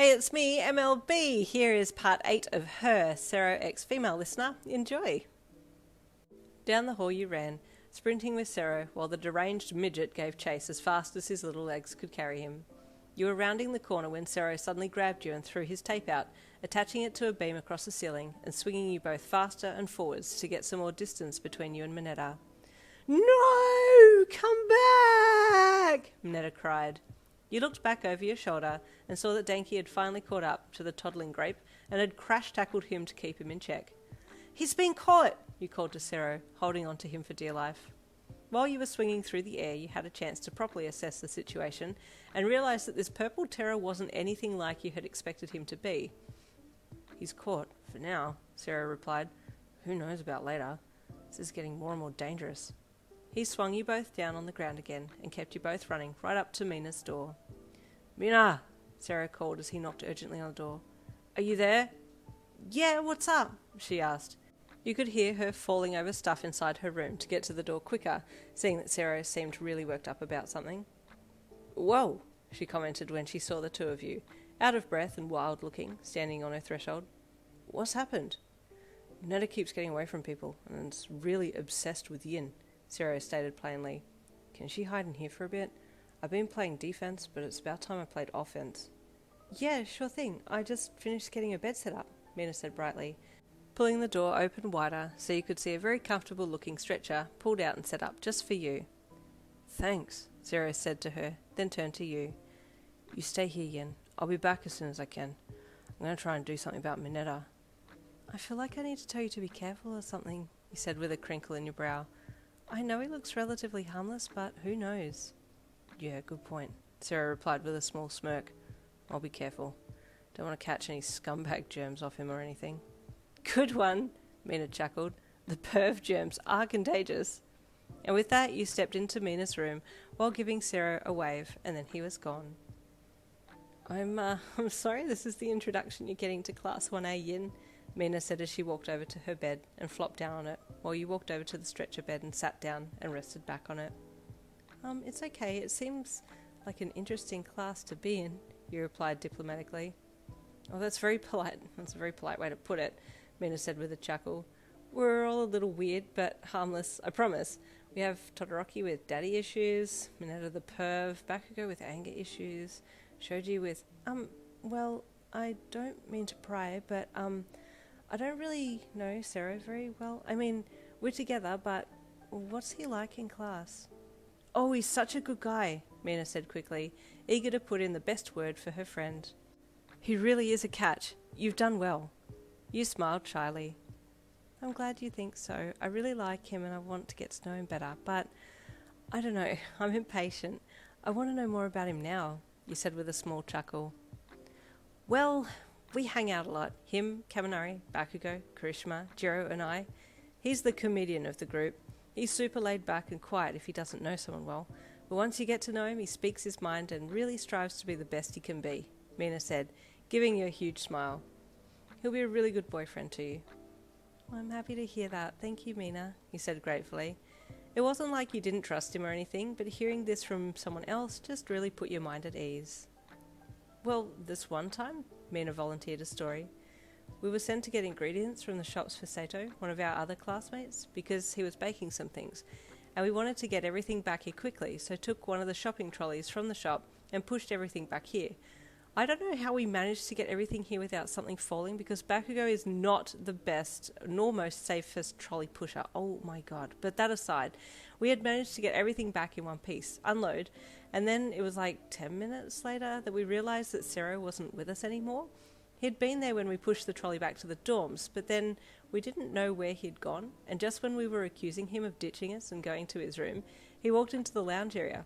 Hey, it's me, MLB. Here is part 8 of Her, Sero X Female Listener. Enjoy. Down the hall you ran, sprinting with Sero, while the deranged midget gave chase as fast as his little legs could carry him. You were rounding the corner when Sero suddenly grabbed you and threw his tape out, attaching it to a beam across the ceiling and swinging you both faster and forwards to get some more distance between you and Minetta. No! Come back! Minetta cried. You looked back over your shoulder and saw that Danky had finally caught up to the toddling grape and had crash-tackled him to keep him in check. He's been caught, you called to Sero, holding on to him for dear life. While you were swinging through the air, you had a chance to properly assess the situation and realised that this purple terror wasn't anything like you had expected him to be. He's caught, for now, Sero replied. Who knows about later? This is getting more and more dangerous. He swung you both down on the ground again and kept you both running right up to Mina's door. Mina, Sero called as he knocked urgently on the door. Are you there? Yeah, what's up? She asked. You could hear her falling over stuff inside her room to get to the door quicker, seeing that Sero seemed really worked up about something. Whoa, she commented when she saw the two of you, out of breath and wild-looking, standing on her threshold. What's happened? Minetta keeps getting away from people and is really obsessed with yin, Sero stated plainly. Can she hide in here for a bit? I've been playing defense, but it's about time I played offense. Yeah, sure thing. I just finished getting her bed set up, Mina said brightly, pulling the door open wider so you could see a very comfortable-looking stretcher pulled out and set up just for you. Thanks, Sero said to her, then turned to you. You stay here, Yin. I'll be back as soon as I can. I'm going to try and do something about Minetta. I feel like I need to tell you to be careful or something, you said with a crinkle in your brow. I know he looks relatively harmless, but who knows? Yeah, good point, Sero replied with a small smirk. I'll be careful. Don't want to catch any scumbag germs off him or anything. Good one, Mina chuckled. The perv germs are contagious. And with that, you stepped into Mina's room while giving Sero a wave, and then he was gone. I'm sorry this is the introduction you're getting to Class 1A, Yin, Mina said as she walked over to her bed and flopped down on it, while you walked over to the stretcher bed and sat down and rested back on it. It's okay. It seems like an interesting class to be in, you replied diplomatically. Oh, that's very polite. That's a very polite way to put it, Mina said with a chuckle. We're all a little weird, but harmless, I promise. We have Todoroki with daddy issues, Minetta the perv, Bakugo with anger issues, Shoji with, well, I don't mean to pry, but, I don't really know Sero very well. I mean, we're together, but what's he like in class? Oh, he's such a good guy, Mina said quickly, eager to put in the best word for her friend. He really is a catch. You've done well. You smiled shyly. I'm glad you think so. I really like him and I want to get to know him better, but I don't know, I'm impatient. I want to know more about him now, you said with a small chuckle. Well, we hang out a lot. Him, Kaminari, Bakugo, Karishima, Jiro and I. He's the comedian of the group. He's super laid back and quiet if he doesn't know someone well. But once you get to know him, he speaks his mind and really strives to be the best he can be, Mina said, giving you a huge smile. He'll be a really good boyfriend to you. Well, I'm happy to hear that. Thank you, Mina, he said gratefully. It wasn't like you didn't trust him or anything, but hearing this from someone else just really put your mind at ease. Well, this one time, Mina volunteered a story. We were sent to get ingredients from the shops for Sato, one of our other classmates, because he was baking some things, and we wanted to get everything back here quickly, so took one of the shopping trolleys from the shop and pushed everything back here. I don't know how we managed to get everything here without something falling, because Bakugo is not the best nor most safest trolley pusher. Oh my god. But that aside, we had managed to get everything back in one piece, unload, and then it was like 10 minutes later that we realised that Sero wasn't with us anymore. He'd been there when we pushed the trolley back to the dorms, but then we didn't know where he'd gone, and just when we were accusing him of ditching us and going to his room, he walked into the lounge area.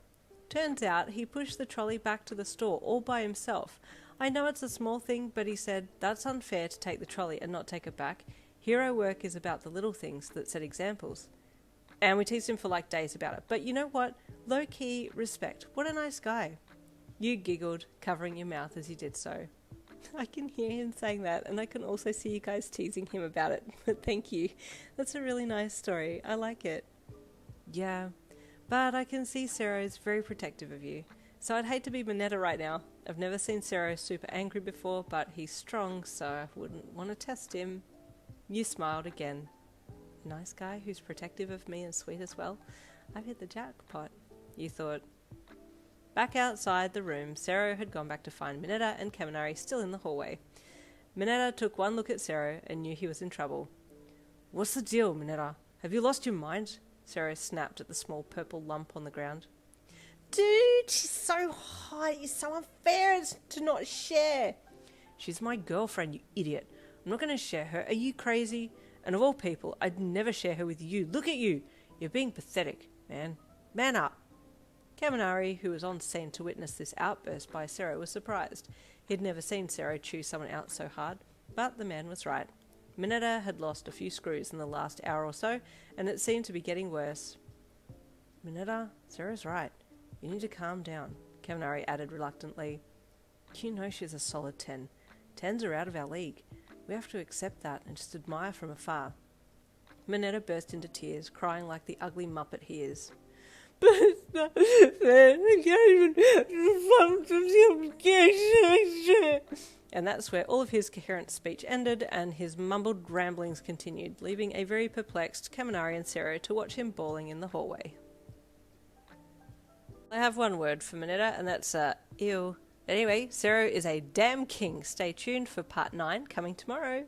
Turns out he pushed the trolley back to the store all by himself. I know it's a small thing, but he said, that's unfair to take the trolley and not take it back. Hero work is about the little things that set examples. And we teased him for like days about it. But you know what? Low-key respect. What a nice guy. You giggled, covering your mouth as you did so. I can hear him saying that, and I can also see you guys teasing him about it. But thank you. That's a really nice story. I like it. Yeah, but I can see Sero is very protective of you. So I'd hate to be Mineta right now. I've never seen Sero super angry before, but he's strong, so I wouldn't want to test him. You smiled again. Nice guy who's protective of me and sweet as well. I've hit the jackpot, you thought. Back outside the room, Sero had gone back to find Mineta and Kaminari still in the hallway. Mineta took one look at Sero and knew he was in trouble. What's the deal, Mineta? Have you lost your mind? Sero snapped at the small purple lump on the ground. Dude, she's so hot. You're so unfair to not share. She's my girlfriend, you idiot. I'm not going to share her. Are you crazy? And of all people, I'd never share her with you. Look at you. You're being pathetic, man. Man up. Kaminari, who was on scene to witness this outburst by Sero, was surprised. He'd never seen Sero chew someone out so hard, but the man was right. Mineta had lost a few screws in the last hour or so, and it seemed to be getting worse. Mineta, Sero's right. You need to calm down, Kaminari added reluctantly. You know she's a solid 10. 10s are out of our league. We have to accept that and just admire from afar. Mineta burst into tears, crying like the ugly muppet he is. But it's not fair. I can't even... And that's where all of his coherent speech ended and his mumbled ramblings continued, leaving a very perplexed Kaminari and Sero to watch him bawling in the hallway. I have one word for Mineta, and that's ew. Anyway, Sero is a damn king. Stay tuned for part 9 coming tomorrow.